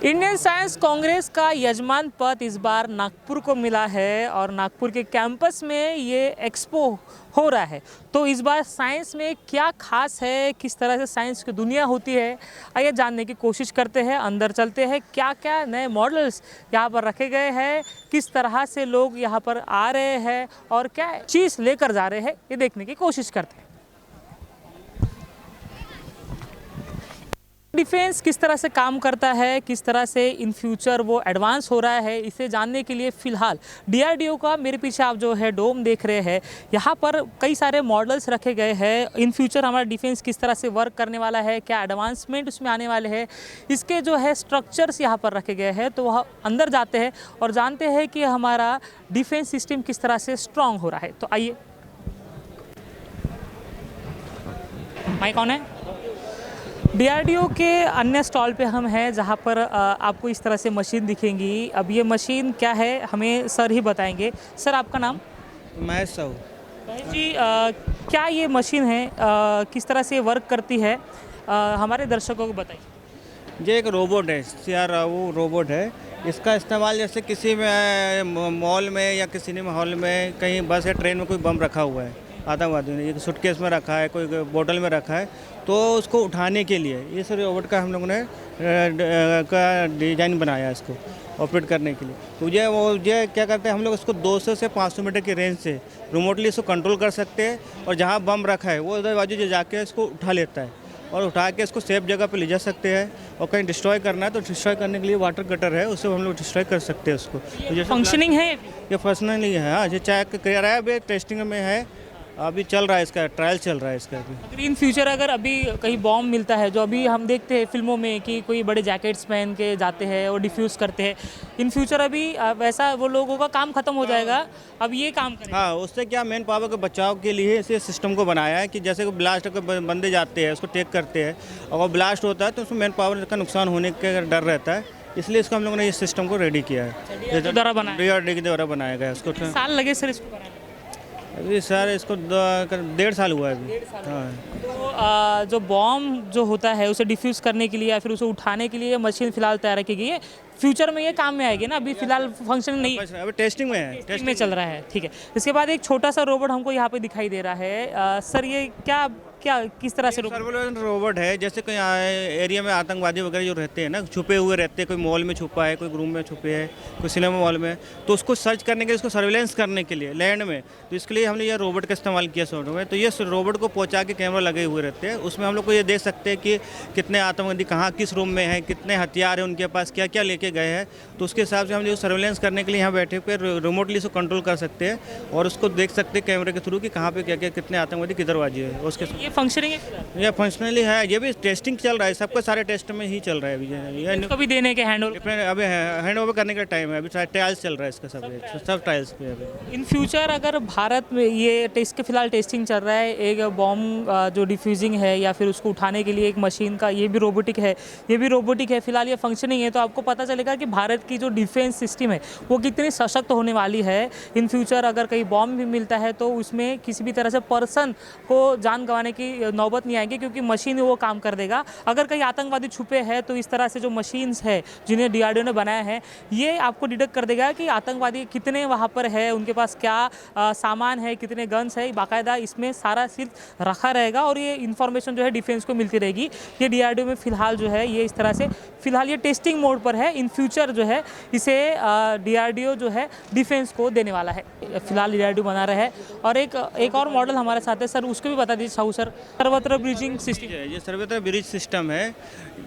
Indian science Congress का यजमान पद इस बार नागपुर को मिला है और नागपुर के कैंपस में ये एक्सपो हो रहा है। तो इस बार साइंस में क्या खास है, किस तरह से साइंस की दुनिया होती है, आइए जानने की कोशिश करते हैं। अंदर चलते हैं, क्या क्या नए मॉडल्स यहाँ पर रखे गए हैं, किस तरह से लोग यहाँ पर आ रहे हैं और क्या चीज़ लेकर जा रहे हैं, ये देखने की कोशिश करते हैं। डिफेंस किस तरह से काम करता है, किस तरह से इन फ्यूचर वो एडवांस हो रहा है, इसे जानने के लिए फ़िलहाल डीआरडीओ का मेरे पीछे आप जो है डोम देख रहे हैं, यहाँ पर कई सारे मॉडल्स रखे गए हैं। इन फ्यूचर हमारा डिफेंस किस तरह से वर्क करने वाला है, क्या एडवांसमेंट उसमें आने वाले हैं, इसके जो है स्ट्रक्चर्स यहाँ पर रखे गए हैं। तो वह अंदर जाते हैं और जानते हैं कि हमारा डिफेंस सिस्टम किस तरह से स्ट्रॉन्ग हो रहा है। तो आइए, माइक कौन है? डीआरडीओ के अन्य स्टॉल पे हम हैं जहाँ पर आपको इस तरह से मशीन दिखेंगी। अब ये मशीन क्या है हमें सर ही बताएंगे। सर, आपका नाम? महेश साहू। महेश जी, क्या ये मशीन है, किस तरह से वर्क करती है, हमारे दर्शकों को बताइए। ये एक रोबोट है, वो रोबोट है। इसका इस्तेमाल जैसे किसी में मॉल में या किसी सिनेमा हॉल में, कहीं बस या ट्रेन में कोई बम रखा हुआ है, आतंकवादियों ने, ये सूटकेस में रखा है, कोई बोतल में रखा है, तो उसको उठाने के लिए इस रोबोट का हम लोगों ने का डिज़ाइन बनाया है इसको ऑपरेट करने के लिए। तो ये क्या करते हैं, हम लोग इसको 200 से 500 मीटर की रेंज से रिमोटली इसको कंट्रोल कर सकते हैं। और जहाँ बम रखा है वो उधर बाजू जाके इसको उठा लेता है और उठा के इसको सेफ जगह पे ले जा सकते हैं। और कहीं डिस्ट्रॉय करना है तो डिस्ट्रॉय करने के लिए वाटर कटर है, उससे हम लोग डिस्ट्रॉय कर सकते हैं उसको। तो जैसे फंक्शनिंग है ये फंक्शनली है। हाँ, ये चेक कर रहा है, अभी टेस्टिंग में है, अभी चल रहा है, इसका ट्रायल चल रहा है इसका अभी। अगर इन फ्यूचर अगर अभी कहीं बॉम्ब मिलता है, जो अभी हम देखते हैं फिल्मों में कि कोई बड़े जैकेट्स पहन के जाते हैं और डिफ्यूज़ करते हैं, इन फ्यूचर अभी वैसा वो लोगों का काम खत्म हो जाएगा, अब ये काम करेगा। हाँ, उससे क्या मेन पावर के बचाव के लिए इसे सिस्टम को बनाया है कि जैसे कोई ब्लास्ट के बंदे जाते हैं, उसको टेक करते हैं, और वो ब्लास्ट होता है तो उसमें मेन पावर का नुकसान होने का डर रहता है, इसलिए इसको हम लोगों ने इस सिस्टम को रेडी किया है। डीआरडीओ के द्वारा बनाया गया इसको। साल लगे सर इसको बनाने में? अभी सर इसको 1.5 साल हुआ है अभी। हाँ, तो जो बॉम्ब जो होता है उसे डिफ्यूज़ करने के लिए या फिर उसे उठाने के लिए मशीन फिलहाल तैयार की गई है। फ्यूचर में ये काम में आएगी ना, अभी फिलहाल फंक्शन नहीं है, अभी टेस्टिंग में है, टेस्टिंग में चल रहा है। ठीक है, इसके बाद एक छोटा सा रोबोट हमको यहाँ पे दिखाई दे रहा है। सर, ये क्या क्या किस तरह से सर्वेलेंस रोबोट है। जैसे कोई एरिया में आतंकवादी वगैरह जो रहते हैं ना, छुपे हुए रहते हैं, कोई मॉल में छुपा है, कोई रूम में छुपे है, कोई सिनेमा मॉल में, तो उसको सर्च करने के लिए, उसको सर्वेलेंस करने के लिए लैंड में, तो इसके लिए हमने ये रोबोट का इस्तेमाल किया सॉफ्टवेयर में। तो ये रोबोट को पहुंचा के कैमरा लगे हुए रहते हैं, उसमें हम लोग को ये देख सकते हैं कि कितने आतंकवादी कहाँ किस रूम में है, कितने हथियार है उनके पास, क्या क्या लेके गए हैं। तो उसके हिसाब से हम जो सर्वेलेंस करने के लिए यहाँ बैठे पे रिमोटली इसको कंट्रोल कर सकते हैं और उसको देख सकते हैं कैमरे के थ्रू कि कहाँ पे क्या क्या कितने आतंकवादी किधर बाजी है। उसके ये फंक्शनिंग है, ये फंक्शनली है, ये भी टेस्टिंग चल रहा है, सबके सारे टेस्ट में ही चल रहा है अभी। ये इसको भी देने के हैंड ओवर अभी हैंड ओवर करने का टाइम है, अभी ट्रायल्स चल रहा है इसका, सब ट्रायल्स पे अभी। इन फ्यूचर अगर भारत में ये टेस्ट के फिलहाल टेस्टिंग चल रहा है, एक बॉम्ब जो डिफ्यूजिंग है या फिर उसको उठाने के लिए एक मशीन का, ये भी रोबोटिक है, ये भी रोबोटिक है, फिलहाल ये फंक्शनिंग है, तो आपको पता चलेगा कि भारत की जो डिफेंस सिस्टम है वो कितनी सशक्त होने वाली है। इन फ्यूचर अगर कहीं बॉम्ब भी मिलता है तो उसमें किसी भी तरह से पर्सन को जान गंवाने की नौबत नहीं आएगी, क्योंकि मशीन वो काम कर देगा। अगर कहीं आतंकवादी छुपे हैं तो इस तरह से जो मशीन्स है जिन्हें डीआरडीओ ने बनाया है, ये आपको डिटेक्ट कर देगा कि आतंकवादी कितने वहाँ पर है, उनके पास क्या सामान है, कितने गन्स है, बाकायदा इसमें सारा सिर्फ रखा रहेगा और ये इन्फॉर्मेशन जो है डिफेंस को मिलती रहेगी। ये डीआरडीओ में फ़िलहाल जो है ये इस तरह से फ़िलहाल ये टेस्टिंग मोड पर है। इन फ्यूचर जो है इसे डीआरडीओ जो है डिफेंस को देने वाला है। फिलहाल डीआरडीओ बना रहा है। और एक और मॉडल हमारे साथ है, सर उसको भी बता दीजिए। साहू सर, सर्वत्र ब्रिजिंग सिस्टम, ये सर्वत्र ब्रिज सिस्टम है,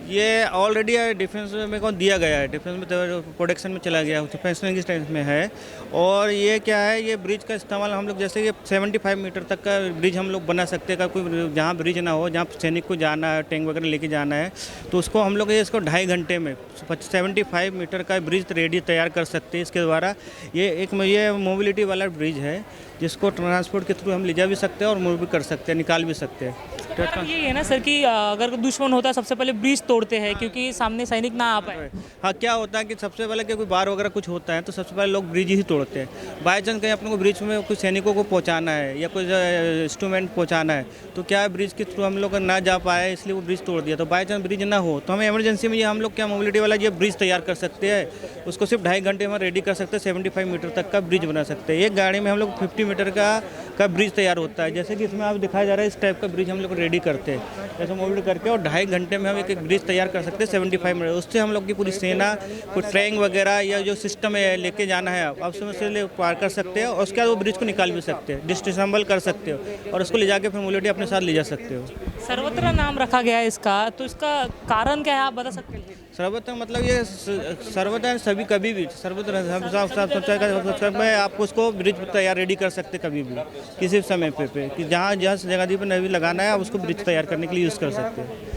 ये ऑलरेडी डिफेंस में को दिया गया है, डिफेंस में प्रोडक्शन में चला गया, डिफेंस में है। और ये क्या है, ये ब्रिज का इस्तेमाल हम लोग, जैसे ये 75 मीटर तक का ब्रिज हम लोग बना सकते हैं। कोई जहाँ ब्रिज ना हो, जहाँ सैनिक को जाना है, टैंक वगैरह लेके जाना है, तो उसको हम लोग इसको 2.5 घंटे में 75 मीटर का ब्रिज रेडी तैयार कर सकते हैं। इसके द्वारा ये मोबिलिटी वाला ब्रिज है, जिसको ट्रांसपोर्ट के थ्रू हम ले जा भी सकते हैं और मूव भी कर सकते हैं, निकाल भी सकते सकते हैं। तो कारण ये है ना सर कि अगर दुश्मन होता है सबसे पहले ब्रिज तोड़ते हैं क्योंकि सामने सैनिक ना आ पाए। हाँ, क्या होता है कि सबसे पहले कोई बार वगैरह कुछ होता है तो सबसे पहले लोग ब्रिज ही तोड़ते हैं। बाई चांस कहीं अपने को ब्रिज में कुछ सैनिकों को पहुंचाना है या कुछ इंस्ट्रूमेंट पहुंचाना है तो क्या है, ब्रिज के थ्रू हम लोग ना जा पाए इसलिए वो ब्रिज तोड़ दिया। तो बाई चांस ब्रिज ना हो तो हमें इमरजेंसी में ये हम लोग क्या मोबिलिटी वाला ये ब्रिज तैयार कर सकते हैं। उसको सिर्फ 2.5 घंटे में रेडी कर सकते हैं। 75 मीटर तक का ब्रिज बना सकते हैं। एक गाड़ी में हम लोग 50 मीटर का ब्रिज तैयार होता है। जैसे कि इसमें आप दिखाया जा रहा है, इस टाइप का ब्रिज हम लोग रेडी करते हैं ऐसे मोबिलिटी करके, और 2.5 घंटे में हम एक ब्रिज तैयार कर सकते हैं 75 मिनट। उससे हम लोग की पूरी सेना कुछ ट्रैंक वगैरह या जो सिस्टम है लेके जाना है आप उसमें से पार कर सकते हो, और उसके बाद वो ब्रिज को निकाल भी सकते हैं, डिसअसेंबल कर सकते हो और उसको ले जाके फिर मोबिलिटी अपने साथ ले जा सकते हो। सर्वत्र नाम रखा गया है इसका, तो इसका कारण क्या है आप बता सकते हैं? सर्वत्र मतलब ये सर्वत्र सभी कभी भी सर्वत्र में आप उसको ब्रिज तैयार रेडी कर सकते कभी भी किसी समय पे कि जहाँ जगह पर नवी लगाना है आप उसको ब्रिज तैयार करने के लिए यूज़ कर सकते हैं।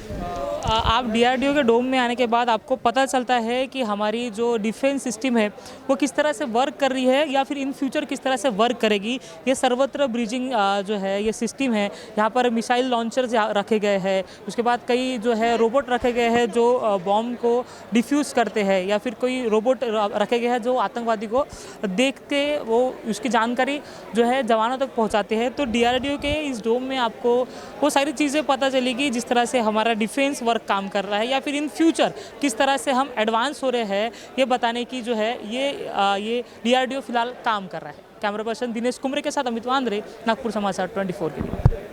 आप डीआरडीओ के डोम में आने के बाद आपको पता चलता है कि हमारी जो डिफेंस सिस्टम है वो किस तरह से वर्क कर रही है या फिर इन फ्यूचर किस तरह से वर्क करेगी। ये सर्वत्र ब्रिजिंग जो है ये सिस्टम है, यहाँ पर मिसाइल लॉन्चर्स रखे गए हैं, उसके बाद कई जो है रोबोट रखे गए हैं जो बॉम्ब को डिफ्यूज़ करते हैं, या फिर कोई रोबोट रखे गए हैं जो आतंकवादी को देख के वो उसकी जानकारी जो है जवानों तक पहुँचाते हैं। तो डीआरडीओ के इस डोम में आपको वो सारी चीज़ें पता चलेगी जिस तरह से हमारा डिफेंस वर्क काम कर रहा है या फिर इन फ्यूचर किस तरह से हम एडवांस हो रहे हैं, ये बताने की जो है ये डीआरडीओ फिलहाल काम कर रहा है। कैमरा पर्सन दिनेश कुमरे के साथ अमित वांद्रे, नागपुर समाचार 24 के लिए।